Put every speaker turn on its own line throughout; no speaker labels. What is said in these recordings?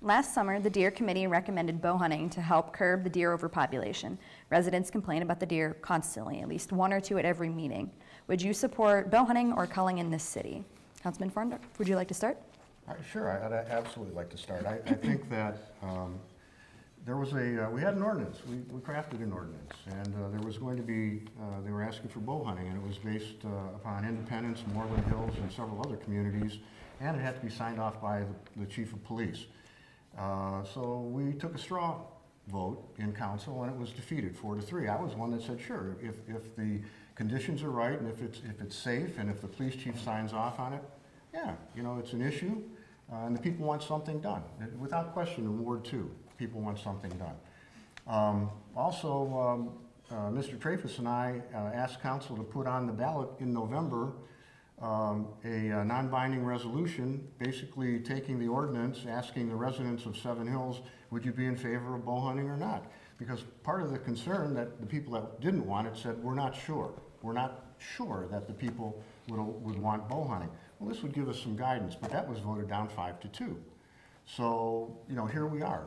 Last summer, the Deer Committee recommended bow hunting to help curb the deer overpopulation. Residents complain about the deer constantly, at least one or two at every meeting. Would you support bow hunting or culling in this city? Councilman Fraundorf, would you like to start?
Sure, I'd absolutely like to start. I think that there was we had an ordinance. We crafted an ordinance, and there was going to be, they were asking for bow hunting, and it was based upon Independence, Moreland Hills, and several other communities, and it had to be signed off by the chief of police. So we took a straw vote in council, and it was defeated 4-3. I was one that said, sure, if the conditions are right, and if it's safe, and if the police chief signs off on it, yeah, you know, it's an issue, and the people want something done. Without question, in Ward 2, people want something done. Mr. Traffus and I asked council to put on the ballot in November a non-binding resolution, basically taking the ordinance, asking the residents of Seven Hills, would you be in favor of bow hunting or not? Because part of the concern that the people that didn't want it said, we're not sure. We're not sure that the people would want bow hunting. Well, this would give us some guidance, but that was voted down 5-2. So, you know, here we are.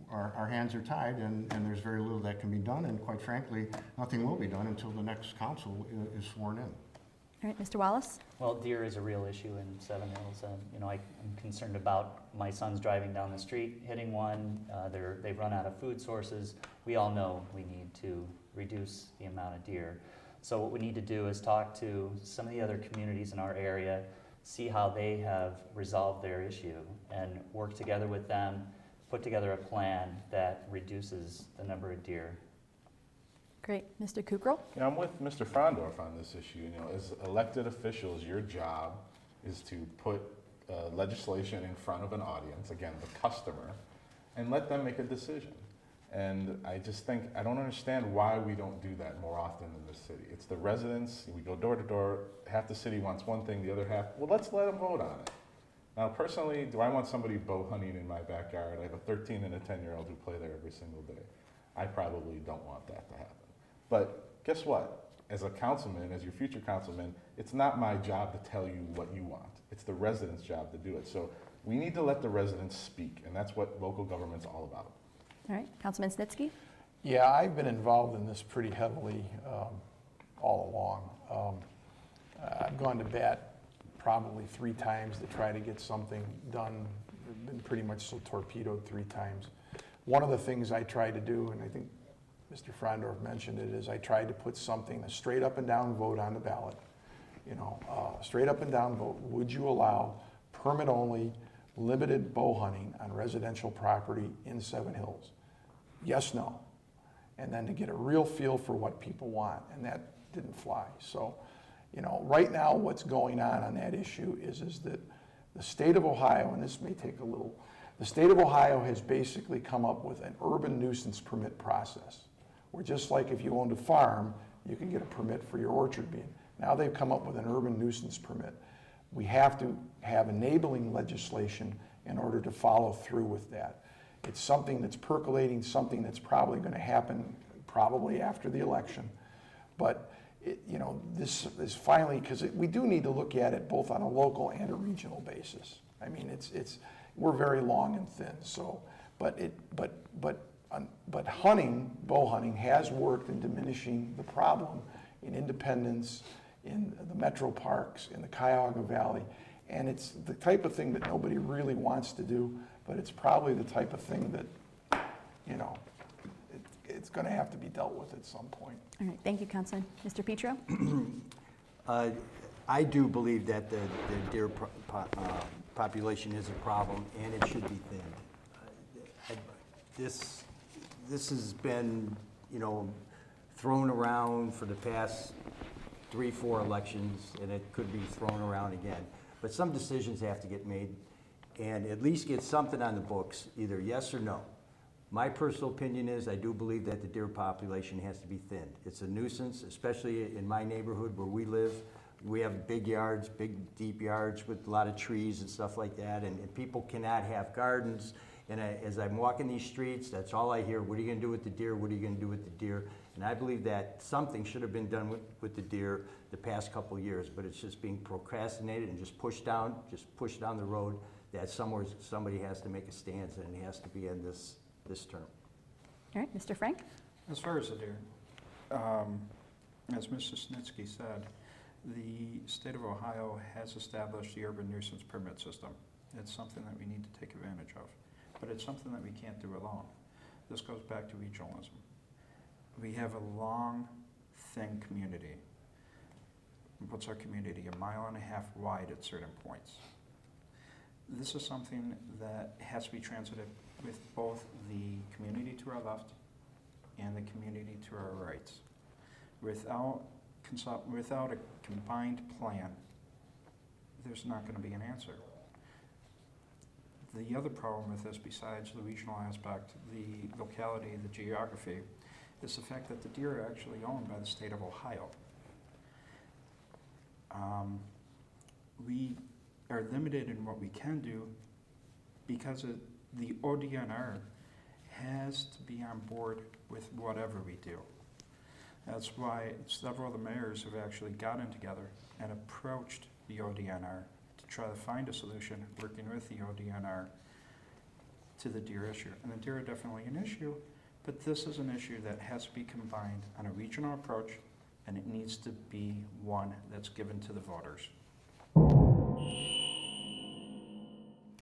Our hands are tied, and there's very little that can be done, and quite frankly, nothing will be done until the next council is sworn in.
All right, Mr. Wallace?
Well, deer is a real issue in Seven Hills. You know, I'm concerned about my sons driving down the street, hitting one. They've run out of food sources. We all know we need to reduce the amount of deer. So what we need to do is talk to some of the other communities in our area, see how they have resolved their issue, and work together with them, put together a plan that reduces the number of deer.
Great. Mr. Kukral?
Yeah, I'm with Mr. Fraundorf on this issue. You know, as elected officials, your job is to put legislation in front of an audience, again, the customer, and let them make a decision. And I just think, I don't understand why we don't do that more often in this city. It's the residents, we go door to door, half the city wants one thing, the other half, well, let's let them vote on it. Now, personally, do I want somebody bow hunting in my backyard? I have a 13 and a 10-year-old who play there every single day. I probably don't want that to happen. But guess what? As a councilman, as your future councilman, it's not my job to tell you what you want. It's the residents' job to do it. So we need to let the residents speak, and that's what local government's all about.
All right, Councilman Snitsky?
Yeah, I've been involved in this pretty heavily all along. I've gone to bat probably 3 times to try to get something done. Been pretty much so torpedoed 3 times. One of the things I tried to do, and I think Mr. Fraundorf mentioned it, is I tried to put something, a straight up and down vote on the ballot. You know, straight up and down vote. Would you allow permit only, limited bow hunting on residential property in Seven Hills? Yes, no. And then to get a real feel for what people want, and that didn't fly. So, you know, right now what's going on that issue is that the state of Ohio, and this may take a little, the state of Ohio has basically come up with an urban nuisance permit process, where just like if you owned a farm, you can get a permit for your orchard being. Now they've come up with an urban nuisance permit. We have to have enabling legislation in order to follow through with that. It's something that's percolating, something that's probably going to happen probably after the election. But you know, this is finally, because we do need to look at it both on a local and a regional basis. I mean, we're very long and thin. So, but hunting, bow hunting, has worked in diminishing the problem in Independence, in the metro parks, in the Cuyahoga Valley, and it's the type of thing that nobody really wants to do, but it's probably the type of thing that, you know, it's going to have to be dealt with at some point.
All right, thank you, Councilman. Mr. Petro?
I do believe that the deer population is a problem, and it should be thinned. This has been, you know, thrown around for the past 3-4 elections, and it could be thrown around again. But some decisions have to get made, and at least get something on the books, either yes or no. My personal opinion is I do believe that the deer population has to be thinned. It's a nuisance, especially in my neighborhood where we live. We have big yards, big deep yards with a lot of trees and stuff like that, and people cannot have gardens. And as I'm walking these streets, that's all I hear. What are you going to do with the deer? What are you going to do with the deer? And I believe that something should have been done with the deer the past couple of years, but it's just being procrastinated and just pushed down the road. that somebody has to make a stance, and it has to be in this term.
All right, Mr. Frnk?
As far as the deer, as Mr. Snitsky said, the state of Ohio has established the urban nuisance permit system. It's something that we need to take advantage of, but it's something that we can't do alone. This goes back to regionalism. We have a long, thin community. What's our community? 1.5 miles wide at certain points. This is something that has to be transited with both the community to our left and the community to our right. Without a combined plan, there's not going to be an answer. The other problem with this, besides the regional aspect, the locality, the geography, is the fact that the deer are actually owned by the state of Ohio. We are limited in what we can do because the ODNR has to be on board with whatever we do. That's why several of the mayors have actually gotten together and approached the ODNR to try to find a solution, working with the ODNR to the deer issue. And the deer are definitely an issue, but this is an issue that has to be combined on a regional approach, and it needs to be one that's given to the voters.